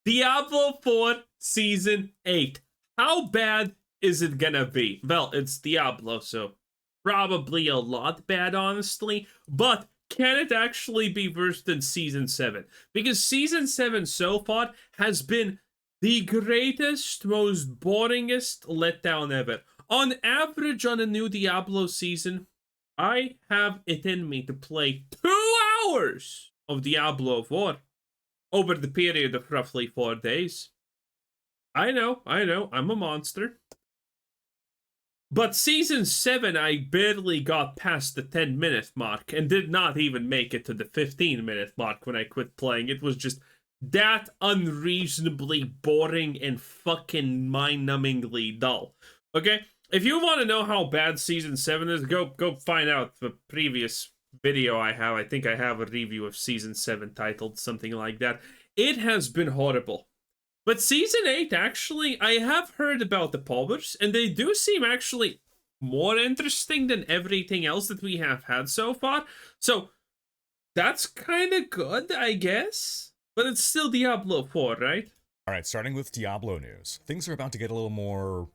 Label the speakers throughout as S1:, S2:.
S1: Diablo 4 Season 8. How bad is it gonna be? Well, it's Diablo, so probably a lot bad, honestly. But can it actually be worse than Season 7? Because Season 7 so far has been the greatest, most boringest letdown ever. On average, on a new Diablo season, I have it in me to play 2 hours of Diablo 4 over the period of roughly 4 days. I know, I'm a monster. But Season 7, I barely got past the 10-minute mark and did not even make it to the 15-minute mark when I quit playing. It was just that unreasonably boring and fucking mind-numbingly dull. Okay? If you want to know how bad Season 7 is, go find out the previous video I have. I think I have a review of Season 7 titled something like that. It has been horrible. But Season 8, actually, I have heard about the powers, and they do seem actually more interesting than everything else that we have had so far. So, that's kind of good, I guess. But it's still Diablo 4, right?
S2: Alright, starting with Diablo news. Things are about to get a little more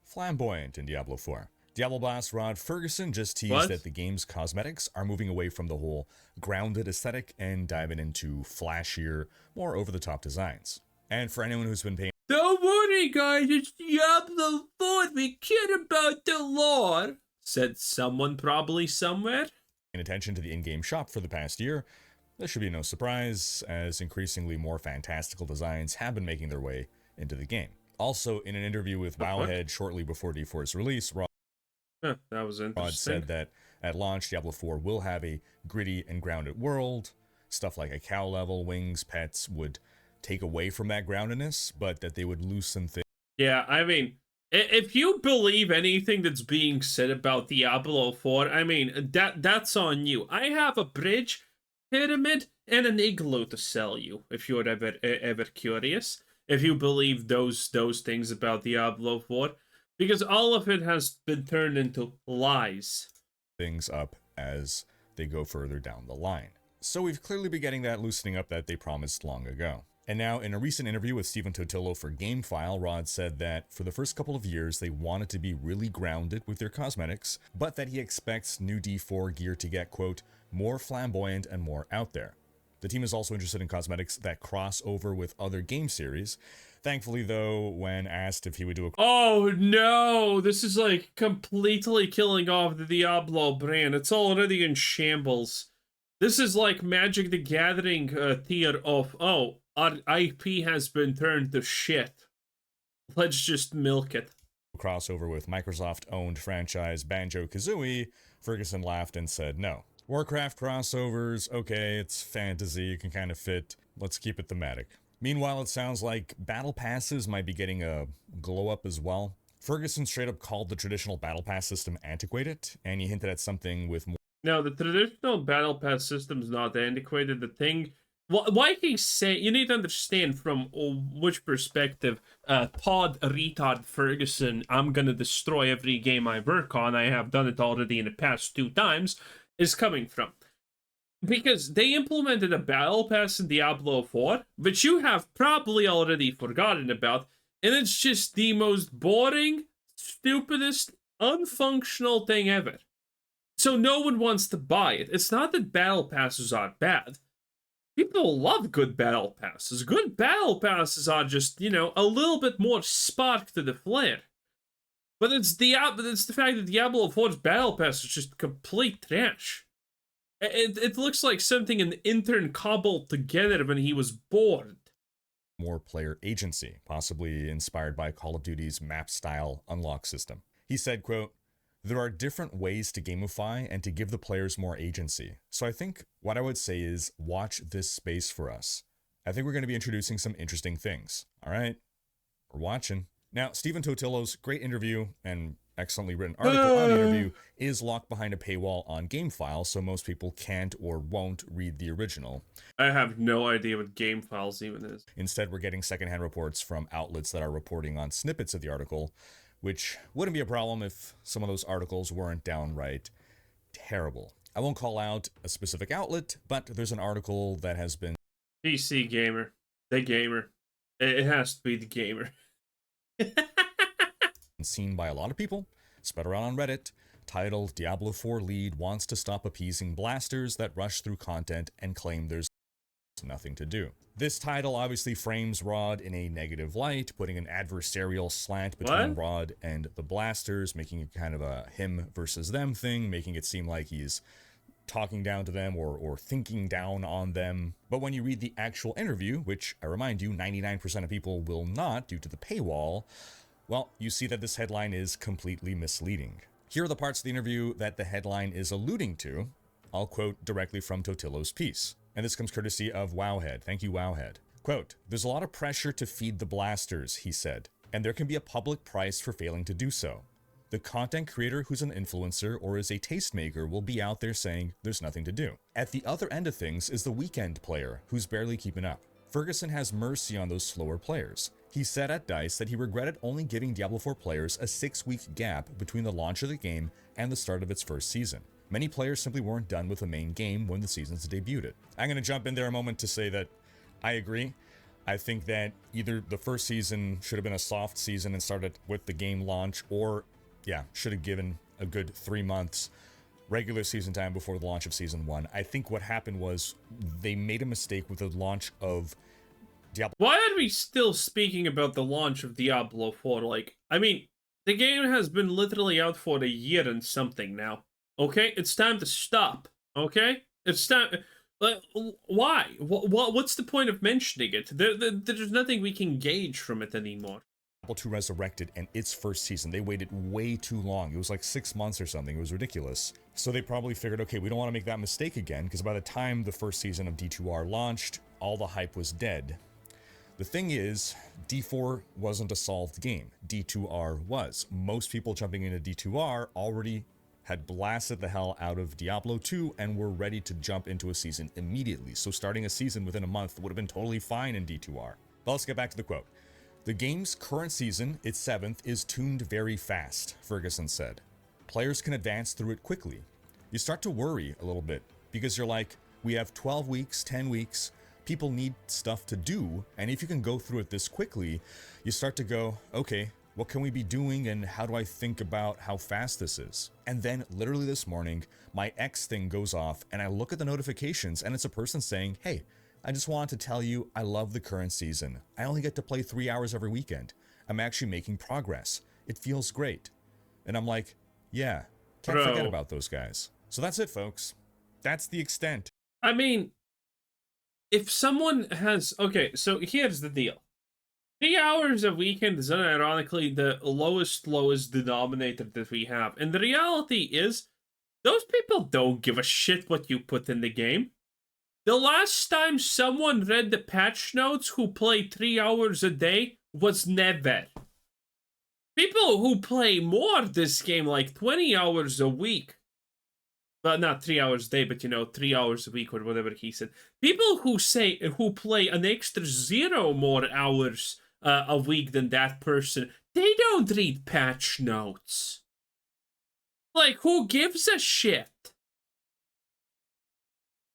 S2: flamboyant in Diablo 4. Diablo boss Rod Ferguson just teased that the game's cosmetics are moving away from the whole grounded aesthetic and diving into flashier, more over-the-top designs. And for anyone who's been paying...
S1: Don't worry, guys, it's Diablo 4. We care about the lore, said someone probably somewhere.
S2: ...attention to the in-game shop for the past year, this should be no surprise, as increasingly more fantastical designs have been making their way into the game. Also, in an interview with Wowhead shortly before D4's release,
S1: that was interesting.
S2: Rod said that at launch, Diablo 4 will have a gritty and grounded world. Stuff like a cow level, wings, pets would take away from that groundedness, but that they would loosen things.
S1: Yeah, I mean, if you believe anything that's being said about Diablo 4, I mean, that's on you. I have a bridge, pyramid, and an igloo to sell you, if you're ever curious. If you believe those things about Diablo 4, because all of it has been turned into lies.
S2: Things up as they go further down the line. So we've clearly been getting that loosening up that they promised long ago. And now, in a recent interview with Stephen Totillo for GameFile, Rod said that for the first couple of years, they wanted to be really grounded with their cosmetics, but that he expects new D4 gear to get, quote, more flamboyant and more out there. The team is also interested in cosmetics that cross over with other game series. Thankfully, though, when asked if he would do a...
S1: Oh no, this is like completely killing off the Diablo brand. It's already in shambles. This is like Magic the Gathering tier of, oh, our IP has been turned to shit. Let's just milk it.
S2: Crossover with Microsoft-owned franchise Banjo-Kazooie, Ferguson laughed and said no. Warcraft crossovers, okay, it's fantasy, you can kind of fit, let's keep it thematic. Meanwhile, it sounds like battle passes might be getting a glow up as well. Ferguson straight up called the traditional battle pass system antiquated, and he hinted at something with more...
S1: No, the traditional battle pass system is not antiquated. The thing, why he's saying, you need to understand from which perspective Todd Retard Ferguson, I'm gonna destroy every game I work on, I have done it already in the past 2 times, is coming from. Because they implemented a battle pass in Diablo 4, which you have probably already forgotten about, and it's just the most boring, stupidest, unfunctional thing ever. So no one wants to buy it. It's not that battle passes are bad. People love good battle passes. Good battle passes are just, you know, a little bit more spark to the flare. But it's the fact that Diablo 4's battle pass is just complete trash. It looks like something an intern cobbled together when he was bored.
S2: More player agency, possibly inspired by Call of Duty's map-style unlock system. He said, quote, there are different ways to gamify and to give the players more agency. So I think what I would say is watch this space for us. I think we're going to be introducing some interesting things. All right, we're watching. Now, Stephen Totillo's great interview and excellently written article on the interview is locked behind a paywall on GameFile, so most people can't or won't read the original.
S1: I have no idea what GameFiles even is.
S2: Instead, we're getting secondhand reports from outlets that are reporting on snippets of the article, which wouldn't be a problem if some of those articles weren't downright terrible. I won't call out a specific outlet, but there's an article that has been...
S1: PC Gamer. The Gamer. It has to be the gamer.
S2: Seen by a lot of people, spread around on Reddit, titled Diablo 4 lead wants to stop appeasing blasters that rush through content and claim there's nothing to do. This title obviously frames Rod in a negative light, putting an adversarial slant between
S1: What?
S2: Rod and the blasters, making it kind of a him versus them thing, making it seem like he's talking down to them or thinking down on them. But when you read the actual interview, which I remind you 99% of people will not due to the paywall, well, you see that this headline is completely misleading. Here are the parts of the interview that the headline is alluding to. I'll quote directly from Totillo's piece. And this comes courtesy of Wowhead. Thank you, Wowhead. Quote, "There's a lot of pressure to feed the blasters," he said, "and there can be a public price for failing to do so. The content creator who's an influencer or is a tastemaker will be out there saying there's nothing to do. At the other end of things is the weekend player who's barely keeping up. Ferguson has mercy on those slower players. He said at DICE that he regretted only giving Diablo 4 players a 6-week gap between the launch of the game and the start of its first season. Many players simply weren't done with the main game when the seasons debuted." I'm going to jump in there a moment to say that I agree. I think that either the first season should have been a soft season and started with the game launch, or, should have given a good 3 months regular season time before the launch of Season 1. I think what happened was they made a mistake with the launch of Diablo.
S1: Why are we still speaking about the launch of Diablo 4? Like, I mean, the game has been literally out for a year and something now. Okay? It's time to stop. Okay? It's time... why? What's the point of mentioning it? There's nothing we can gauge from it anymore.
S2: Diablo 2 Resurrected and its first season. They waited way too long. It was like 6 months or something. It was ridiculous. So they probably figured, okay, we don't want to make that mistake again, because by the time the first season of D2R launched, all the hype was dead. The thing is, D4 wasn't a solved game. D2R was. Most people jumping into D2R already had blasted the hell out of Diablo 2 and were ready to jump into a season immediately. So starting a season within a month would have been totally fine in D2R. But let's get back to the quote. "The game's current season, its 7th, is tuned very fast," Ferguson said. "Players can advance through it quickly. You start to worry a little bit because you're like, we have 12 weeks, 10 weeks, people need stuff to do, and if you can go through it this quickly, you start to go, okay, what can we be doing and how do I think about how fast this is?" And then literally this morning, my X thing goes off and I look at the notifications and it's a person saying, "Hey, I just wanted to tell you I love the current season. I only get to play 3 hours every weekend. I'm actually making progress. It feels great." And I'm like, yeah, can't forget about those guys. So that's it, folks. That's the extent.
S1: I mean, if someone has... Okay, so here's the deal. 3 hours a weekend is unironically the lowest denominator that we have. And the reality is, those people don't give a shit what you put in the game. The last time someone read the patch notes who played 3 hours a day was never. People who play more this game, like 20 hours a week, but not 3 hours a day, but 3 hours a week or whatever he said. People who play an extra 0 more hours a week than that person, they don't read patch notes. Like, who gives a shit?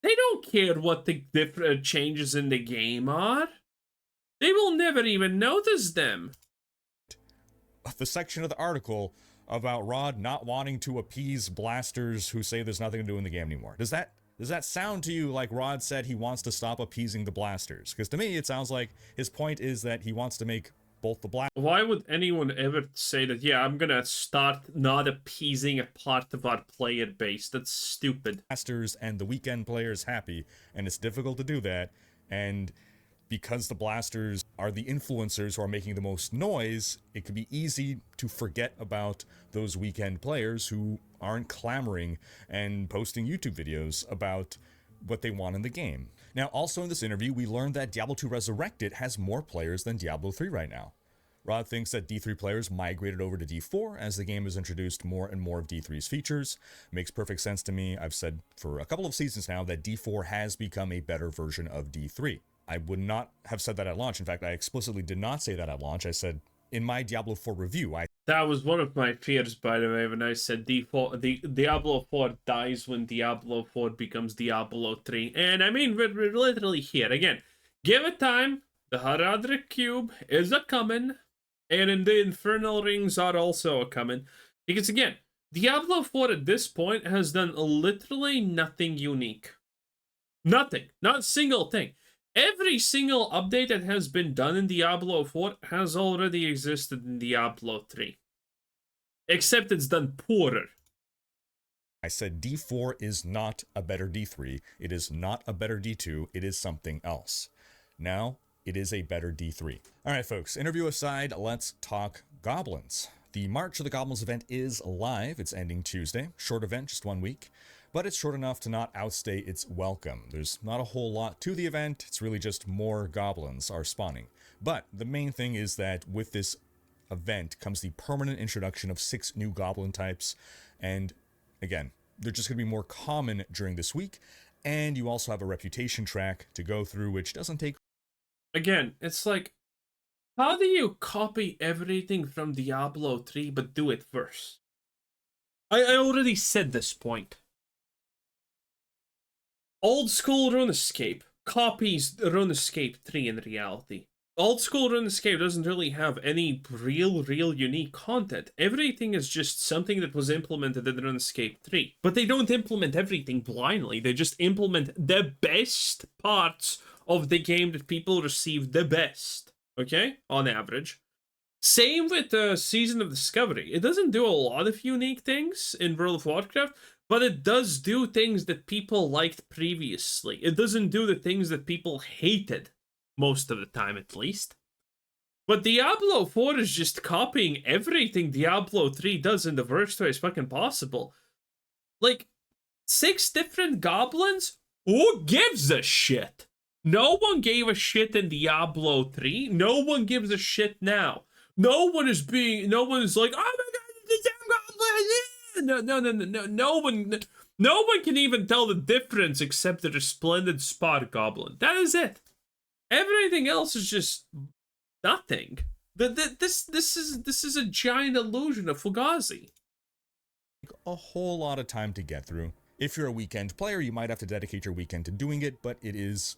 S1: They don't care what the different changes in the game are. They will never even notice them.
S2: The section of the article about Rod not wanting to appease blasters who say there's nothing to do in the game anymore. Does that sound to you like Rod said he wants to stop appeasing the blasters? Because to me, it sounds like his point is that he wants to make both the blasters...
S1: Why would anyone ever say that, yeah, I'm gonna start not appeasing a part of our player base? That's stupid.
S2: Blasters and the weekend players happy, and it's difficult to do that, and because the blasters are the influencers who are making the most noise, it could be easy to forget about those weekend players who aren't clamoring and posting YouTube videos about what they want in the game. Now, also in this interview, we learned that Diablo 2 Resurrected has more players than Diablo 3 right now. Rod thinks that D3 players migrated over to D4 as the game has introduced more and more of D3's features. Makes perfect sense to me. I've said for a couple of seasons now that D4 has become a better version of D3. I would not have said that at launch. In fact, I explicitly did not say that at launch. I said in my Diablo 4 review,
S1: That was one of my fears, by the way, when I said Diablo 4 dies when Diablo 4 becomes Diablo 3. And I mean, we're literally here. Again, give it time. The Haradric Cube is a coming, and the Infernal Rings are also a coming. Because again, Diablo 4 at this point has done literally nothing unique. Nothing. Not a single thing. Every single update that has been done in Diablo 4 has already existed in Diablo 3. Except it's done poorer.
S2: I said D4 is not a better D3. It is not a better D2. It is something else. Now, it is a better D3. All right, folks, interview aside, let's talk goblins. The March of the Goblins event is live. It's ending Tuesday. Short event, just 1 week. But it's short enough to not outstay its welcome. There's not a whole lot to the event. It's really just more goblins are spawning. But the main thing is that with this event comes the permanent introduction of 6 new goblin types. And again, they're just going to be more common during this week. And you also have a reputation track to go through, which doesn't take...
S1: Again, it's like, how do you copy everything from Diablo 3 but do it first? I already said this point. Old school RuneScape copies RuneScape 3 in reality. Old school RuneScape doesn't really have any real unique content. Everything is just something that was implemented in RuneScape 3. But they don't implement everything blindly. They just implement the best parts of the game that people receive the best. Okay? On average. Same with Season of Discovery. It doesn't do a lot of unique things in World of Warcraft, but it does do things that people liked previously. It doesn't do the things that people hated, most of the time at least. But Diablo 4 is just copying everything Diablo 3 does in the worst way as fucking possible. Like, 6 different goblins? Who gives a shit? No one gave a shit in Diablo 3. No one gives a shit now. No one is like, oh my god, the damn goblin! No one can even tell the difference except the resplendent spot goblin. That is it. Everything else is just nothing. This is a giant illusion of Fugazi.
S2: A whole lot of time to get through. If you're a weekend player, you might have to dedicate your weekend to doing it, but it is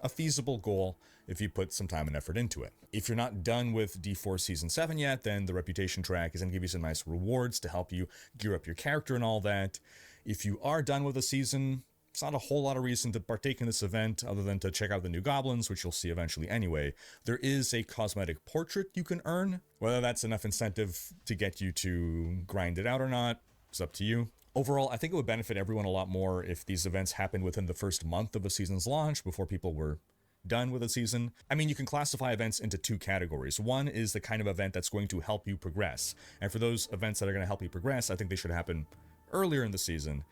S2: a feasible goal if you put some time and effort into it. If you're not done with D4 Season 7 yet, then the reputation track is going to give you some nice rewards to help you gear up your character and all that. If you are done with the season, it's not a whole lot of reason to partake in this event other than to check out the new goblins, which you'll see eventually anyway. There is a cosmetic portrait you can earn. Whether that's enough incentive to get you to grind it out or not is up to you. Overall, I think it would benefit everyone a lot more if these events happened within the first month of a season's launch before people were done with a season. I mean, you can classify events into 2 categories. One is the kind of event that's going to help you progress. And for those events that are going to help you progress, I think they should happen earlier in the season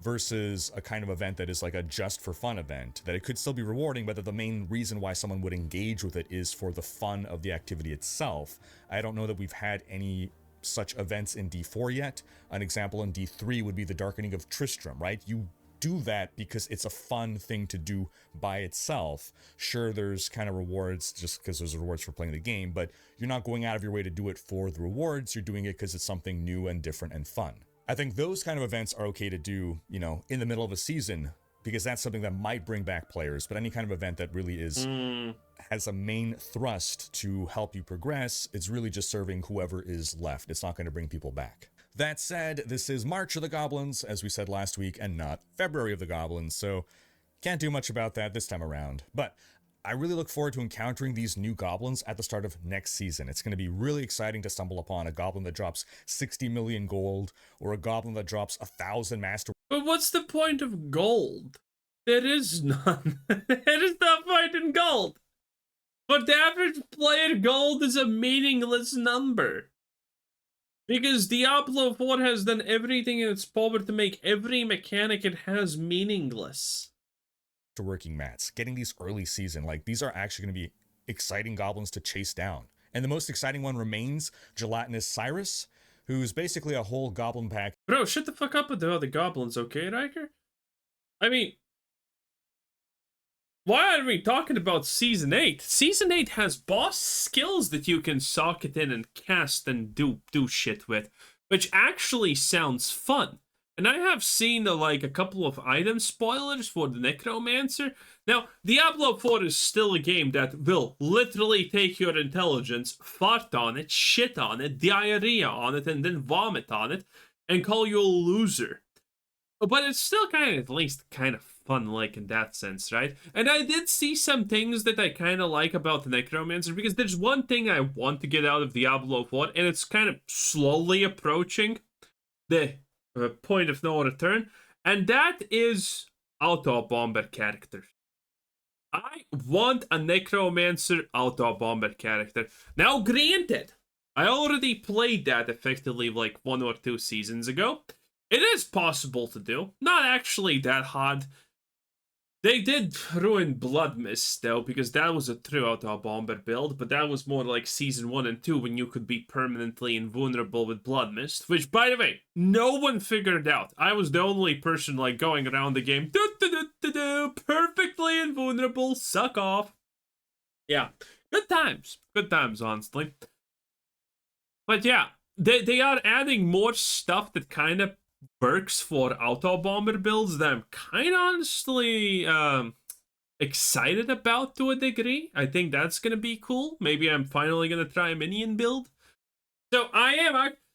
S2: versus a kind of event that is like a just for fun event, that it could still be rewarding, but that the main reason why someone would engage with it is for the fun of the activity itself. I don't know that we've had any such events in D4 yet. An example in D3 would be the Darkening of Tristram, right? You do that because it's a fun thing to do by itself. Sure, there's kind of rewards just because there's rewards for playing the game, but you're not going out of your way to do it for the rewards. You're doing it because it's something new and different and fun. I think those kind of events are okay to do, you know, in the middle of a season, because that's something that might bring back players. But any kind of event that really is has a main thrust to help you progress, it's really just serving whoever is left. It's not going to bring people back. That said, this is March of the Goblins, as we said last week, and not February of the Goblins, so can't do much about that this time around. But I really look forward to encountering these new goblins at the start of next season. It's going to be really exciting to stumble upon a goblin that drops 60 million gold, or a goblin that drops 1,000 master.
S1: But what's the point of gold? There is none. There is no point in gold. But the average player, gold is a meaningless number. Because Diablo 4 has done everything in its power to make every mechanic it has meaningless.
S2: To working mats, getting these early season, like, these are actually going to be exciting goblins to chase down. And the most exciting one remains Gelatinous Cyrus, who's basically a whole goblin pack.
S1: Bro, shut the fuck up with the other goblins, okay, Riker? I mean, why are we talking about Season 8? Season 8 has boss skills that you can socket in and cast and do shit with, which actually sounds fun. And I have seen like a couple of item spoilers for the Necromancer Now, Diablo 4 is still a game that will literally take your intelligence, fart on it, shit on it, diarrhea on it, and then vomit on it, and call you a loser. But it's still kind of, at least, kind of fun, like, in that sense, right? And I did see some things that I kind of like about the Necromancer, because there's one thing I want to get out of Diablo 4, and it's kind of slowly approaching the point of no return, and that is auto-bomber characters. I want a Necromancer auto-bomber character. Now, granted, I already played that effectively like 1 or 2 seasons ago. It is possible to do. Not actually that hard. They did ruin Blood Mist, though, because that was a true auto-bomber build, but that was more like Season 1 and 2 when you could be permanently invulnerable with Blood Mist, which, by the way, no one figured out. I was the only person, like, going around the game, perfectly invulnerable, suck off. Yeah, good times. Good times, honestly. But yeah, they are adding more stuff that kind of works for auto-bomber builds that I'm kind of honestly excited about to a degree. I think that's going to be cool. Maybe I'm finally going to try a minion build.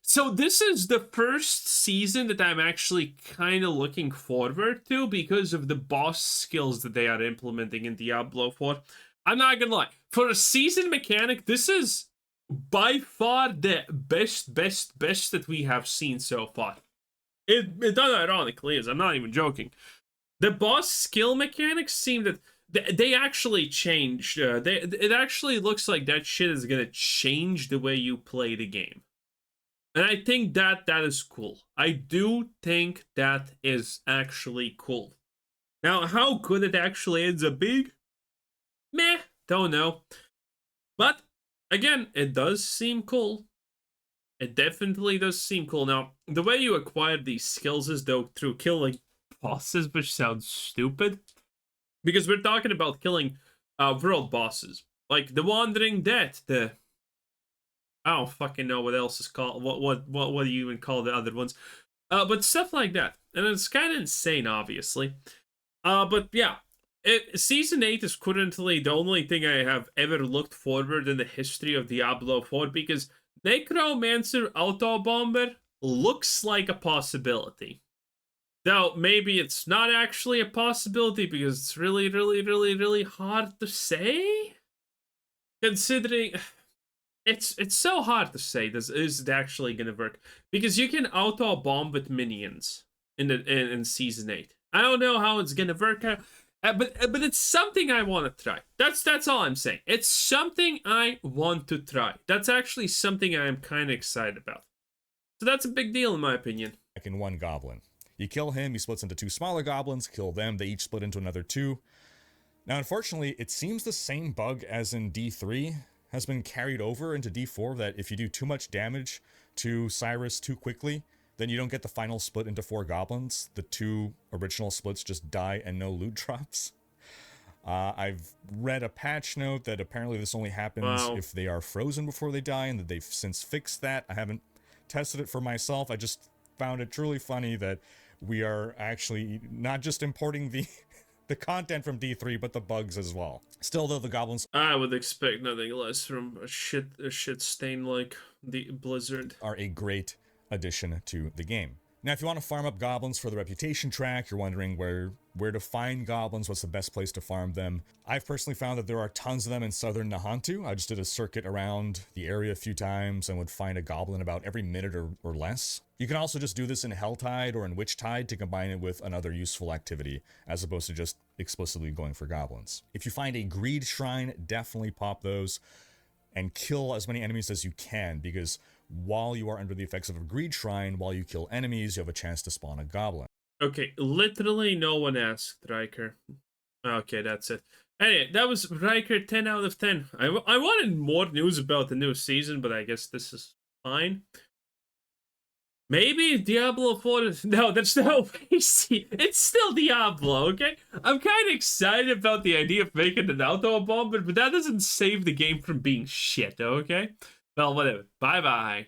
S1: So this is the first season that I'm actually kind of looking forward to because of the boss skills that they are implementing in Diablo 4. I'm not going to lie. For a season mechanic, this is by far the best that we have seen so far. It unironically is. I'm not even joking. The boss skill mechanics seem that they actually changed. It actually looks like that shit is gonna change the way you play the game, and I think that is cool. I do think that is actually cool. Now, how good it actually ends up being, meh, don't know. But again, it does seem cool. It definitely does seem cool. Now, the way you acquire these skills is, though, through killing bosses, which sounds stupid. Because we're talking about killing world bosses. Like the Wandering Dead, I don't fucking know what else is called. What do you even call the other ones? But stuff like that. And it's kind of insane, obviously. But yeah. Season 8 is currently the only thing I have ever looked forward in the history of Diablo 4, because Necromancer Auto-Bomber looks like a possibility. Though, maybe it's not actually a possibility because it's really hard to say? Considering... It's so hard to say, is it actually gonna work? Because you can auto-bomb with minions in Season 8. I don't know how it's gonna work out. But it's something I want to try. That's all I'm saying. It's something I want to try. That's actually something I am kind of excited about. So that's a big deal in my opinion.
S2: In one goblin. You kill him, he splits into 2 smaller goblins, kill them, they each split into another 2. Now, unfortunately, it seems the same bug as in D3 has been carried over into D4, that if you do too much damage to Cyrus too quickly, then you don't get the final split into 4 goblins. The 2 original splits just die and no loot drops. I've read a patch note that apparently this only happens if they are frozen before they die, and that they've since fixed that. I haven't tested it for myself. I just found it truly funny that we are actually not just importing the content from D3, but the bugs as well. Still, though, the goblins...
S1: I would expect nothing less from a shit stain like the Blizzard.
S2: ...are a great addition to the game. Now, if you want to farm up goblins for the reputation track, you're wondering where to find goblins, what's the best place to farm them. I've personally found that there are tons of them in southern Nahantu. I just did a circuit around the area a few times and would find a goblin about every minute or less. You can also just do this in Helltide or in Witchtide to combine it with another useful activity, as opposed to just explicitly going for goblins. If you find a greed shrine, definitely pop those and kill as many enemies as you can, because while you are under the effects of a greed shrine, while you kill enemies, you have a chance to spawn a goblin.
S1: Okay, literally no one asked, Riker. Okay, that's it. Anyway, that was Riker 10 out of 10. I wanted more news about the new season, but I guess this is fine. Maybe Diablo 4 is... No, that's no wasty. It's still Diablo, okay? I'm kind of excited about the idea of making an auto-bomber, but that doesn't save the game from being shit, okay? Well, whatever. Bye-bye.